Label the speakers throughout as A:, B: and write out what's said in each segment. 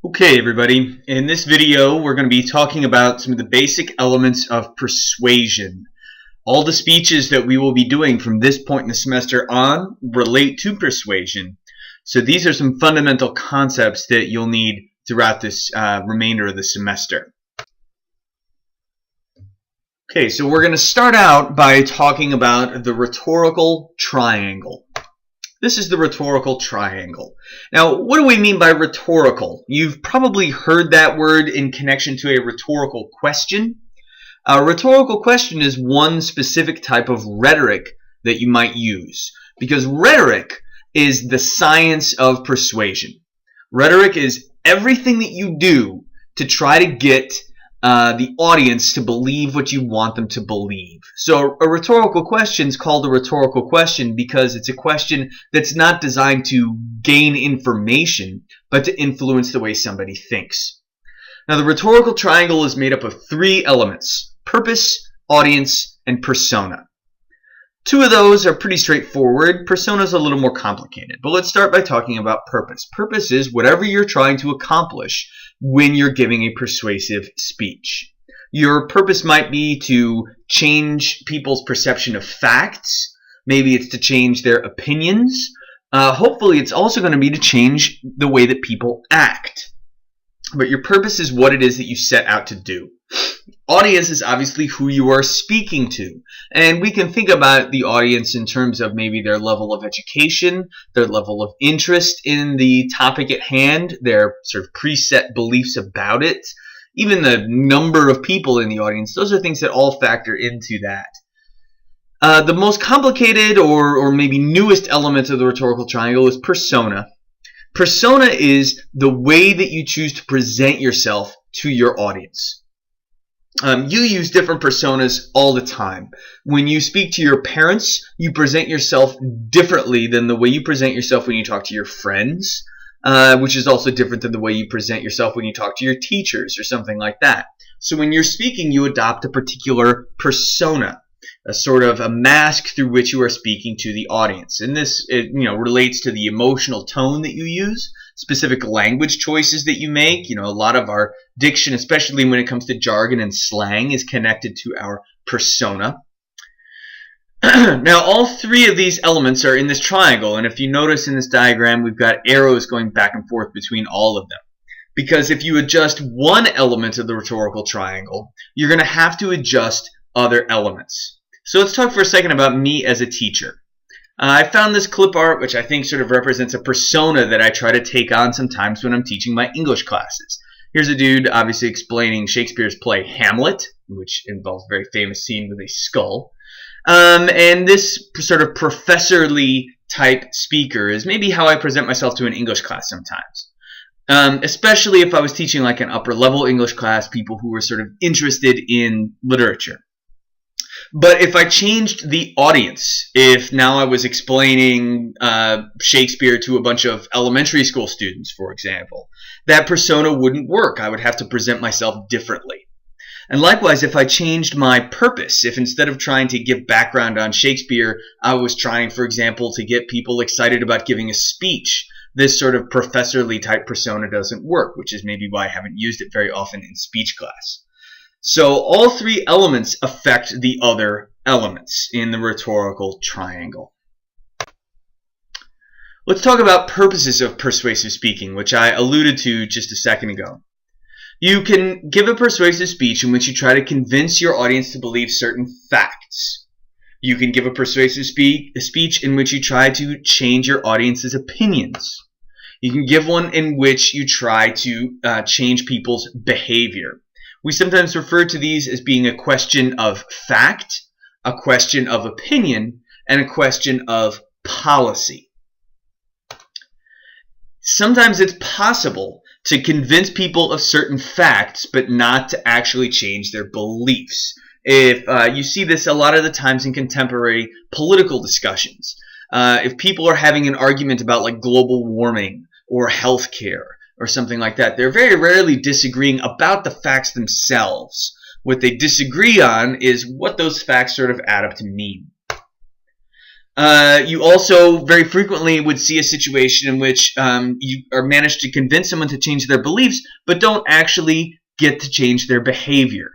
A: Okay, everybody. In this video, we're going to be talking about some of the basic elements of persuasion. All the speeches that we will be doing from this point in the semester on relate to persuasion. So these are some fundamental concepts that you'll need throughout this remainder of the semester. Okay, so we're going to start out by talking about the rhetorical triangle. This is the rhetorical triangle. Now, what do we mean by rhetorical? You've probably heard that word in connection to a rhetorical question. A rhetorical question is one specific type of rhetoric that you might use, because rhetoric is the science of persuasion. Rhetoric is everything that you do to try to get the audience to believe what you want them to believe. So a rhetorical question is called a rhetorical question because it's a question that's not designed to gain information, but to influence the way somebody thinks. Now, the rhetorical triangle is made up of three elements: purpose, audience, and persona. Two of those are pretty straightforward. Persona is a little more complicated. But let's start by talking about purpose. Purpose is whatever you're trying to accomplish when you're giving a persuasive speech. Your purpose might be to change people's perception of facts. Maybe it's to change their opinions. Hopefully, it's also going to be to change the way that people act. But your purpose is what it is that you set out to do. Audience is obviously who you are speaking to. And we can think about the audience in terms of maybe their level of education, their level of interest in the topic at hand, their sort of preset beliefs about it, even the number of people in the audience. Those are things that all factor into that. The most complicated or maybe newest element of the rhetorical triangle is persona. Persona is the way that you choose to present yourself to your audience. You use different personas all the time. When you speak to your parents, you present yourself differently than the way you present yourself when you talk to your friends, which is also different than the way you present yourself when you talk to your teachers or something like that. So when you're speaking, you adopt a particular persona, a sort of a mask through which you are speaking to the audience. And this relates to the emotional tone that you use, specific language choices that you make. A lot of our diction, especially when it comes to jargon and slang, is connected to our persona. Now, all three of these elements are in this triangle, and if you notice in this diagram, we've got arrows going back and forth between all of them. Because if you adjust one element of the rhetorical triangle, you're going to have to adjust other elements. So let's talk for a second about me as a teacher. I found this clip art, which I think sort of represents a persona that I try to take on sometimes when I'm teaching my English classes. Here's a dude obviously explaining Shakespeare's play Hamlet, which involves a very famous scene with a skull. And this sort of professorly type speaker is maybe how I present myself to an English class sometimes. Especially if I was teaching like an upper level English class, people who were sort of interested in literature. But if I changed the audience, if now I was explaining Shakespeare to a bunch of elementary school students, for example, that persona wouldn't work. I would have to present myself differently. And likewise, if I changed my purpose, if instead of trying to give background on Shakespeare, I was trying, for example, to get people excited about giving a speech, this sort of professorly type persona doesn't work, which is maybe why I haven't used it very often in speech class. So all three elements affect the other elements in the rhetorical triangle. Let's talk about purposes of persuasive speaking, which I alluded to just a second ago. You can give a persuasive speech in which you try to convince your audience to believe certain facts. You can give a persuasive speech in which you try to change your audience's opinions. You can give one in which you try to change people's behavior. We sometimes refer to these as being a question of fact, a question of opinion, and a question of policy. Sometimes it's possible to convince people of certain facts, but not to actually change their beliefs. If you see this a lot of the times in contemporary political discussions. If people are having an argument about like global warming or healthcare, or something like that, they're very rarely disagreeing about the facts themselves. What they disagree on is what those facts sort of add up to mean. You also very frequently would see a situation in which you are managed to convince someone to change their beliefs, but don't actually get to change their behavior.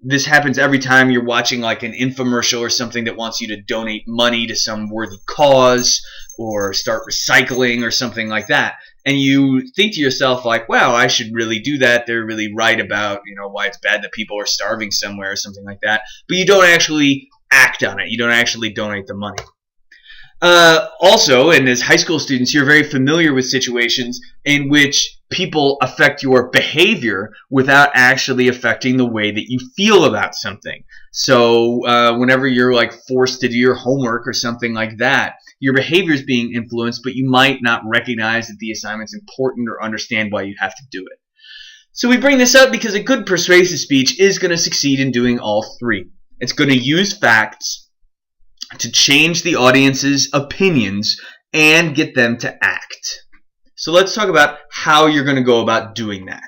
A: This happens every time you're watching like an infomercial or something that wants you to donate money to some worthy cause or start recycling or something like that. And you think to yourself like, wow, I should really do that. They're really right about, why it's bad that people are starving somewhere or something like that. But you don't actually act on it. You don't actually donate the money. Also, and as high school students, you're very familiar with situations in which people affect your behavior without actually affecting the way that you feel about something. So whenever you're like forced to do your homework or something like that, your behavior is being influenced, but you might not recognize that the assignment's important or understand why you have to do it. So we bring this up because a good persuasive speech is going to succeed in doing all three. It's going to use facts to change the audience's opinions and get them to act. So let's talk about how you're going to go about doing that.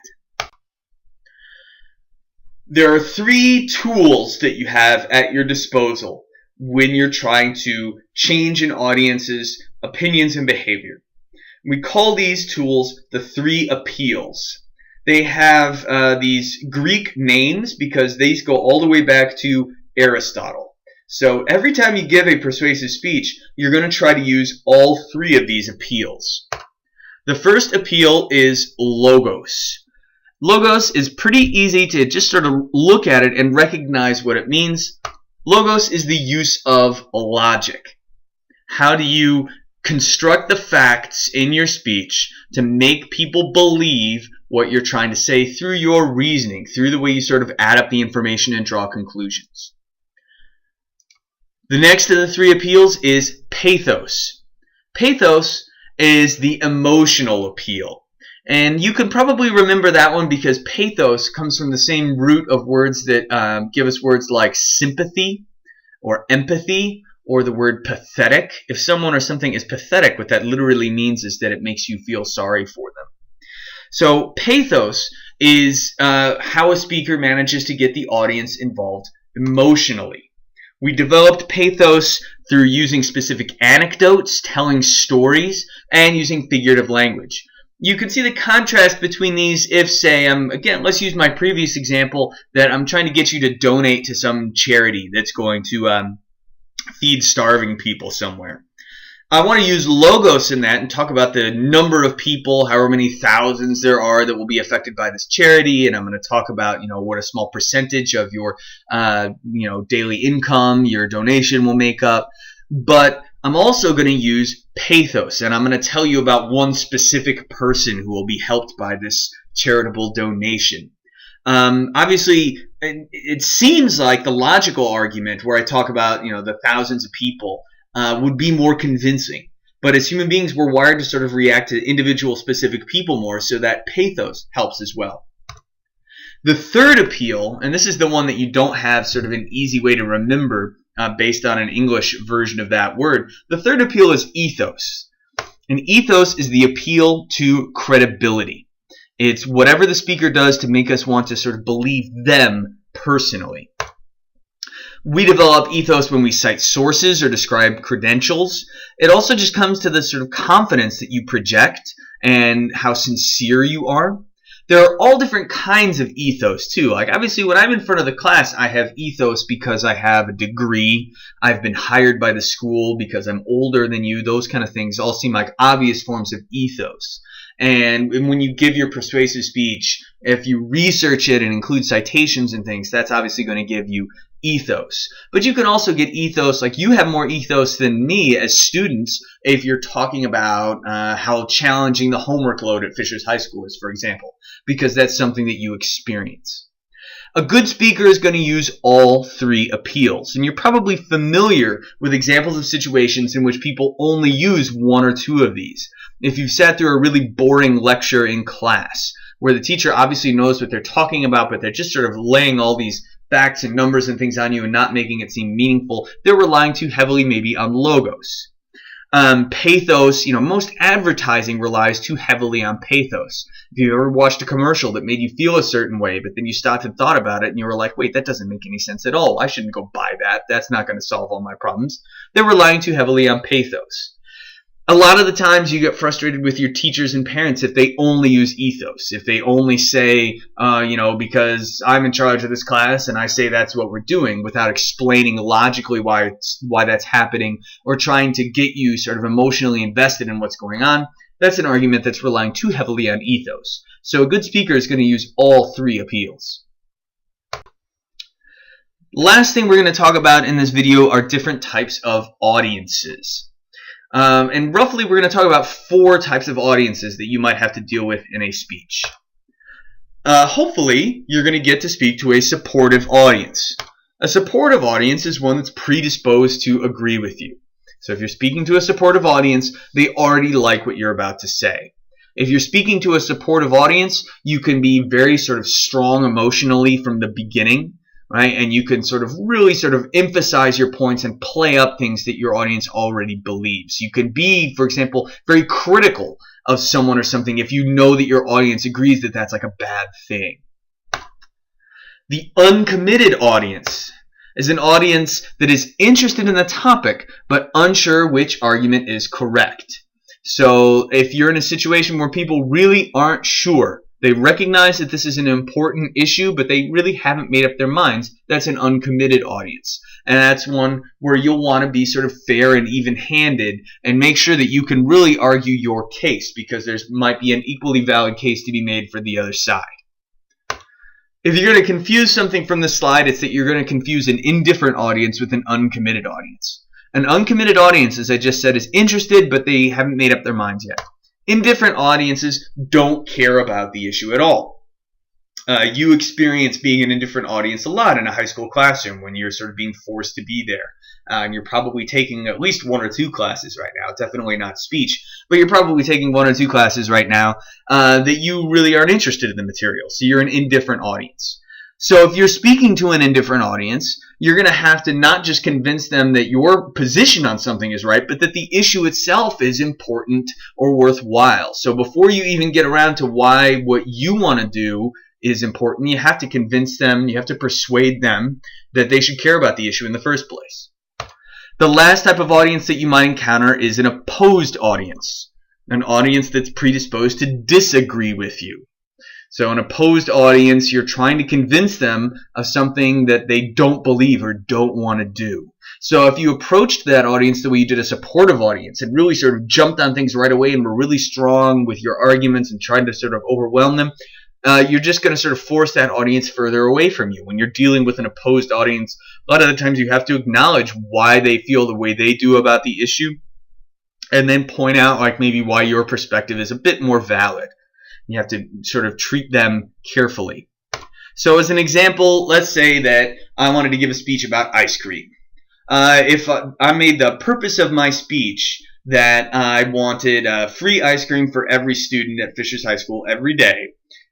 A: There are three tools that you have at your disposal when you're trying to change an audience's opinions and behavior. We call these tools the three appeals. They have these Greek names because these go all the way back to Aristotle. So every time you give a persuasive speech, you're going to try to use all three of these appeals. The first appeal is logos. Logos is pretty easy to just sort of look at it and recognize what it means. Logos is the use of logic. How do you construct the facts in your speech to make people believe what you're trying to say through your reasoning, through the way you sort of add up the information and draw conclusions? The next of the three appeals is pathos. Pathos is the emotional appeal. And you can probably remember that one because pathos comes from the same root of words that give us words like sympathy or empathy or the word pathetic. If someone or something is pathetic, what that literally means is that it makes you feel sorry for them. So pathos is how a speaker manages to get the audience involved emotionally. We developed pathos through using specific anecdotes, telling stories, and using figurative language. You can see the contrast between these if, say, again, let's use my previous example that I'm trying to get you to donate to some charity that's going to feed starving people somewhere. I want to use logos in that and talk about the number of people, however many thousands there are that will be affected by this charity, and I'm going to talk about, what a small percentage of your, daily income your donation will make up. But I'm also going to use pathos, and I'm going to tell you about one specific person who will be helped by this charitable donation. Obviously, it seems like the logical argument where I talk about, the thousands of people would be more convincing. But as human beings, we're wired to sort of react to individual specific people more, so that pathos helps as well. The third appeal, and this is the one that you don't have sort of an easy way to remember based on an English version of that word, the third appeal is ethos. And ethos is the appeal to credibility. It's whatever the speaker does to make us want to sort of believe them personally. We develop ethos when we cite sources or describe credentials. It also just comes to the sort of confidence that you project and how sincere you are. There are all different kinds of ethos too. Like obviously when I'm in front of the class, I have ethos because I have a degree. I've been hired by the school because I'm older than you. Those kind of things all seem like obvious forms of ethos. And when you give your persuasive speech, if you research it and include citations and things, that's obviously going to give you ethos. But you can also get ethos, like you have more ethos than me as students if you're talking about how challenging the homework load at Fishers High School is, for example, because that's something that you experience. A good speaker is going to use all three appeals, and you're probably familiar with examples of situations in which people only use one or two of these. If you've sat through a really boring lecture in class, where the teacher obviously knows what they're talking about, but they're just sort of laying all these facts and numbers and things on you and not making it seem meaningful, they're relying too heavily maybe on logos. Pathos, most advertising relies too heavily on pathos. If you ever watched a commercial that made you feel a certain way, but then you stopped and thought about it and you were like, wait, that doesn't make any sense at all. I shouldn't go buy that. That's not going to solve all my problems. They're relying too heavily on pathos. A lot of the times you get frustrated with your teachers and parents if they only use ethos, if they only say, because I'm in charge of this class and I say that's what we're doing, without explaining logically why that's happening or trying to get you sort of emotionally invested in what's going on. That's an argument that's relying too heavily on ethos. So a good speaker is going to use all three appeals. Last thing we're going to talk about in this video are different types of audiences. And roughly we're going to talk about 4 types of audiences that you might have to deal with in a speech. Hopefully you're going to get to speak to a supportive audience. A supportive audience is one that's predisposed to agree with you. So if you're speaking to a supportive audience, they already like what you're about to say. If you're speaking to a supportive audience, you can be very sort of strong emotionally from the beginning, right? And you can really emphasize your points and play up things that your audience already believes. You can be, for example, very critical of someone or something if you know that your audience agrees that that's like a bad thing. The uncommitted audience is an audience that is interested in the topic but unsure which argument is correct. So if you're in a situation where people really aren't sure, they recognize that this is an important issue, but they really haven't made up their minds, that's an uncommitted audience. And that's one where you'll want to be sort of fair and even-handed and make sure that you can really argue your case, because there might be an equally valid case to be made for the other side. If you're going to confuse something from the slide, it's that you're going to confuse an indifferent audience with an uncommitted audience. An uncommitted audience, as I just said, is interested, but they haven't made up their minds yet. Indifferent audiences don't care about the issue at all. You experience being an indifferent audience a lot in a high school classroom when you're sort of being forced to be there. And you're probably taking at least 1 or 2 classes right now. Definitely not speech, but you're probably taking 1 or 2 classes right now that you really aren't interested in the material. So you're an indifferent audience. So if you're speaking to an indifferent audience, you're going to have to not just convince them that your position on something is right, but that the issue itself is important or worthwhile. So before you even get around to why what you want to do is important, you have to convince them, you have to persuade them that they should care about the issue in the first place. The last type of audience that you might encounter is an opposed audience, an audience that's predisposed to disagree with you. So an opposed audience, you're trying to convince them of something that they don't believe or don't want to do. So if you approached that audience the way you did a supportive audience and really sort of jumped on things right away and were really strong with your arguments and tried to sort of overwhelm them, you're just going to sort of force that audience further away from you. When you're dealing with an opposed audience, a lot of the times you have to acknowledge why they feel the way they do about the issue and then point out like maybe why your perspective is a bit more valid. You have to sort of treat them carefully. So as an example, let's say that I wanted to give a speech about ice cream. If I made the purpose of my speech that I wanted free ice cream for every student at Fishers High School every day,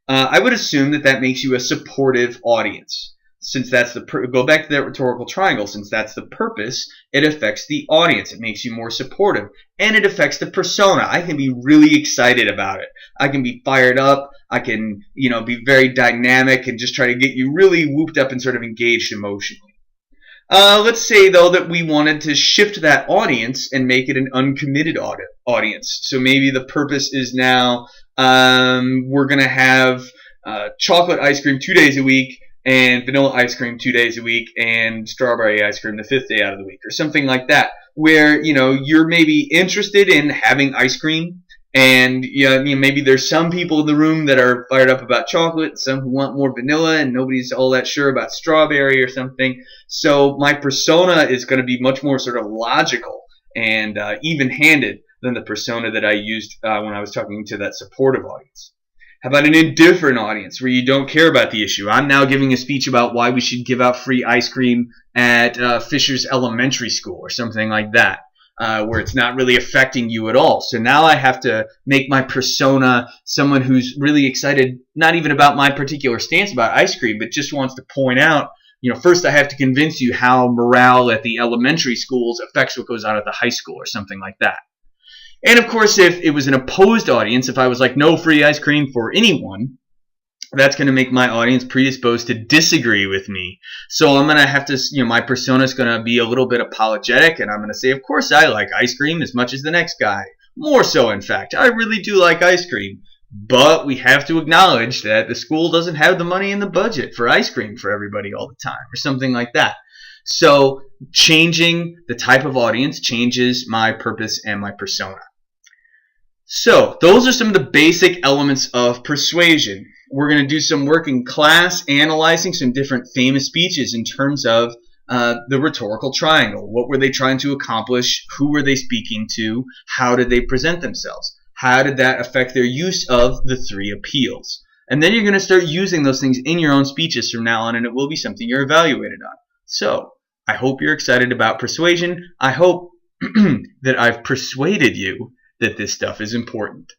A: I would assume that that makes you a supportive audience. Since that's go back to that rhetorical triangle, since that's the purpose, it affects the audience. It makes you more supportive. And it affects the persona. I can be really excited about it. I can be fired up. I can, be very dynamic and just try to get you really whooped up and sort of engaged emotionally. Let's say, though, that we wanted to shift that audience and make it an uncommitted audience. So maybe the purpose is now we're going to have chocolate ice cream 2 days a week, and vanilla ice cream 2 days a week, and strawberry ice cream the 5th day out of the week, or something like that, where you're maybe interested in having ice cream, and maybe there's some people in the room that are fired up about chocolate, some who want more vanilla, and nobody's all that sure about strawberry or something. So my persona is going to be much more sort of logical and even-handed than the persona that I used when I was talking to that supportive audience. How about an indifferent audience where you don't care about the issue? I'm now giving a speech about why we should give out free ice cream at Fishers Elementary School or something like that, where it's not really affecting you at all. So now I have to make my persona someone who's really excited, not even about my particular stance about ice cream, but just wants to point out, first I have to convince you how morale at the elementary schools affects what goes on at the high school or something like that. And of course, if it was an opposed audience, if I was like, no free ice cream for anyone, that's going to make my audience predisposed to disagree with me. So I'm going to have to, my persona is going to be a little bit apologetic, and I'm going to say, of course I like ice cream as much as the next guy. More so, in fact. I really do like ice cream. But we have to acknowledge that the school doesn't have the money in the budget for ice cream for everybody all the time, or something like that. So changing the type of audience changes my purpose and my persona. So those are some of the basic elements of persuasion. We're going to do some work in class analyzing some different famous speeches in terms of the rhetorical triangle. What were they trying to accomplish? Who were they speaking to? How did they present themselves? How did that affect their use of the three appeals? And then you're going to start using those things in your own speeches from now on, and it will be something you're evaluated on. So I hope you're excited about persuasion. I hope that I've persuaded you that this stuff is important.